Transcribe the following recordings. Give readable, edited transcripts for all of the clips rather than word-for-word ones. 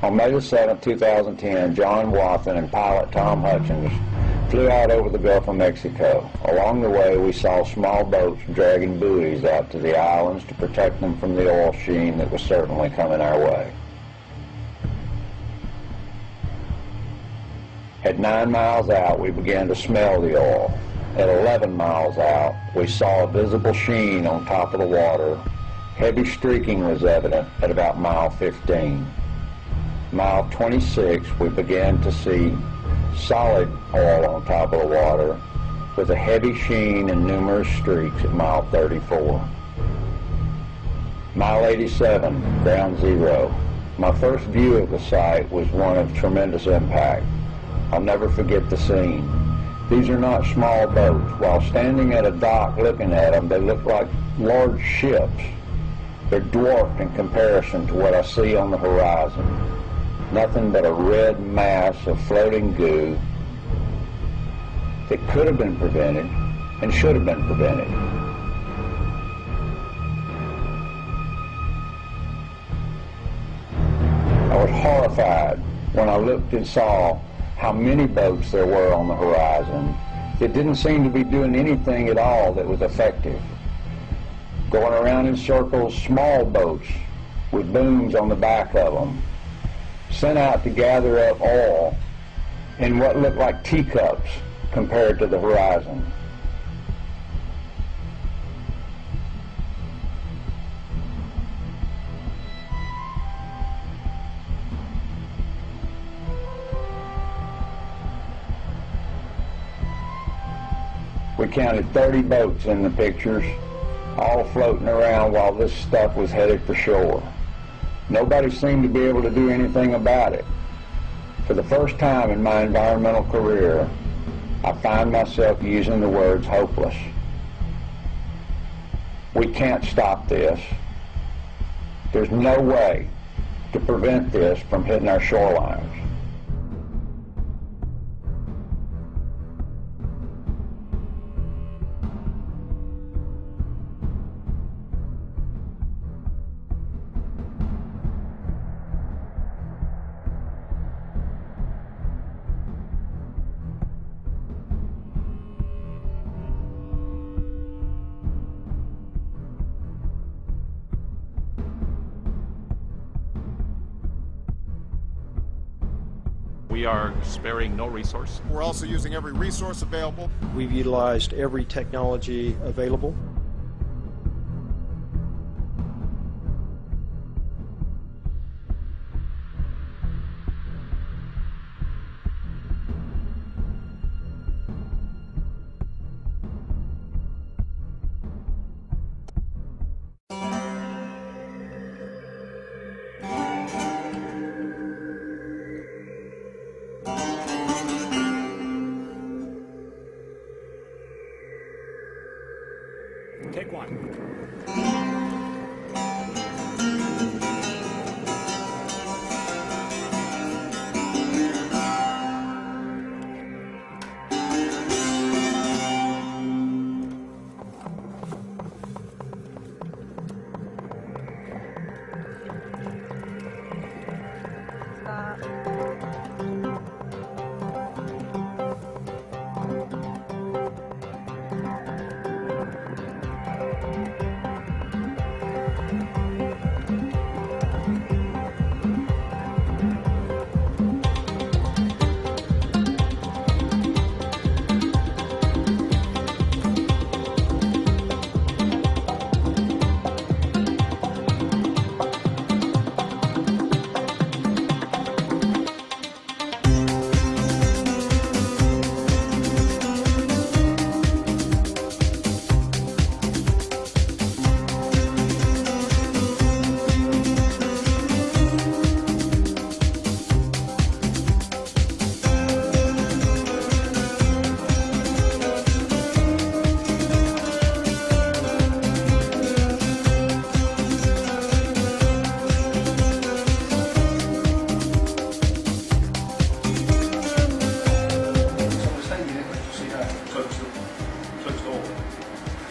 On May the 7th, 2010, John Wathen and pilot Tom Hutchins flew out over the Gulf of Mexico. Along the way, we saw small boats dragging buoys out to the islands to protect them from the oil sheen that was certainly coming our way. At 9 miles out, we began to smell the oil. At 11 miles out, we saw a visible sheen on top of the water. Heavy streaking was evident at about mile 15. Mile 26, we began to see solid oil on top of the water with a heavy sheen and numerous streaks at mile 34. Mile 87, ground zero. My first view of the site was one of tremendous impact. I'll never forget the scene. These are not small boats. While standing at a dock looking at them, they look like large ships. They're dwarfed in comparison to what I see on the horizon. Nothing but a red mass of floating goo that could have been prevented and should have been prevented. I was horrified when I looked and saw how many boats there were on the horizon that didn't seem to be doing anything at all that was effective. Going around in circles, small boats with booms on the back of them, sent out to gather up oil in what looked like teacups compared to the horizon. We counted 30 boats in the pictures, all floating around while this stuff was headed for shore. Nobody seemed to be able to do anything about it. For the first time in my environmental career, I find myself using the words hopeless. We can't stop this. There's no way to prevent this from hitting our shorelines. We are sparing no resource. We're also using every resource available. We've utilized every technology available. Take one.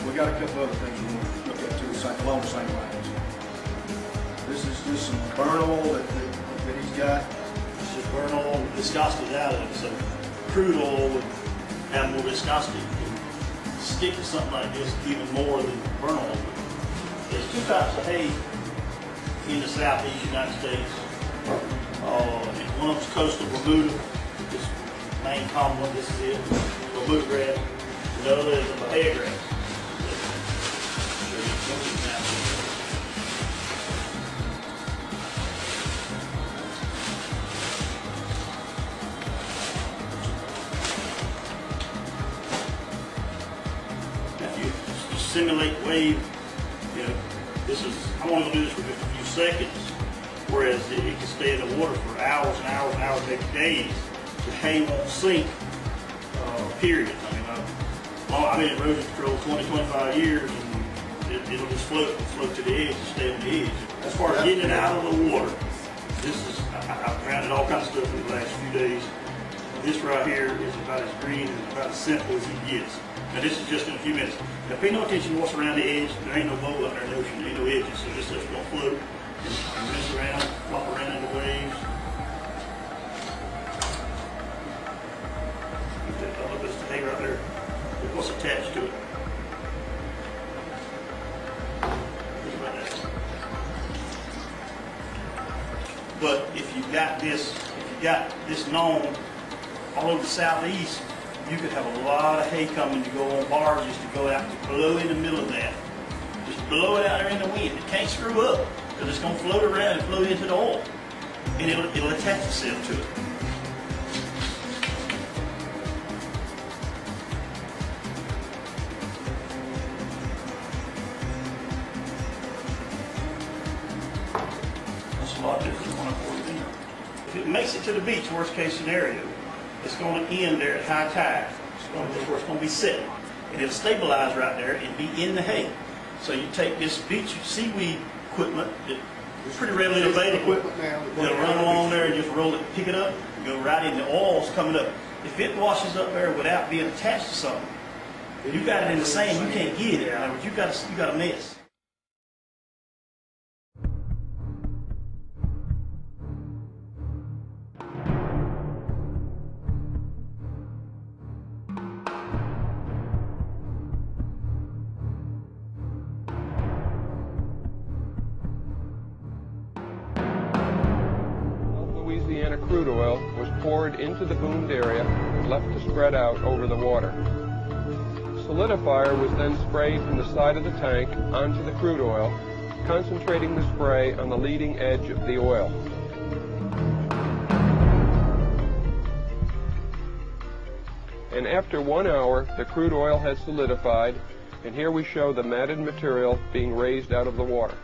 We got a couple other things we want to look at too, along the same lines. This is just some burn oil that he's got is just burn oil with viscosity out of it. So crude oil would have more viscosity. It can stick to something like this even more than burn oil would. There's two types of hay in the southeast United States. One of them's coastal Bermuda. This main common one, this is it, Bermuda grass. The other is the Bahia grass. If you simulate wave, this is, I'm only going to do this for just a few seconds, whereas it can stay in the water for hours and hours and hours, maybe days. The hay won't sink, period. I've been in erosion control 20-25 years, and it'll just float to the edge and stay on the edge. As far as getting it out of the water, I've grounded all kinds of stuff in the last few days. This right here is about as green and about as simple as it gets. Now this is just in a few minutes. Now pay no attention to what's around the edge. There ain't no bowl out there in the ocean. There ain't no edges, so this stuff's gonna float and mess around, flop around in the waves. Look at this hay right there. Look what's attached to it. Think about that. But if you got this known all over the southeast, you could have a lot of hay coming to go on barges to go out to blow in the middle of that. Just blow it out there in the wind. It can't screw up because it's going to float around and float into the oil, and it'll attach itself to it. That's a lot different than 140. If it makes it to the beach, worst case scenario, it's going to end there at high tide. That's where it's going to be sitting. And it'll stabilize right there and be in the hay. So you take this beach seaweed equipment, it's pretty readily available. It'll run along there and just roll it, pick it up, and go right in. The oil's coming up. If it washes up there without being attached to something, you got it in the sand, you can't get it. In other words, you got a mess. Louisiana crude oil was poured into the boomed area and left to spread out over the water. Solidifier was then sprayed from the side of the tank onto the crude oil, concentrating the spray on the leading edge of the oil. And after 1 hour, the crude oil has solidified, and here we show the matted material being raised out of the water.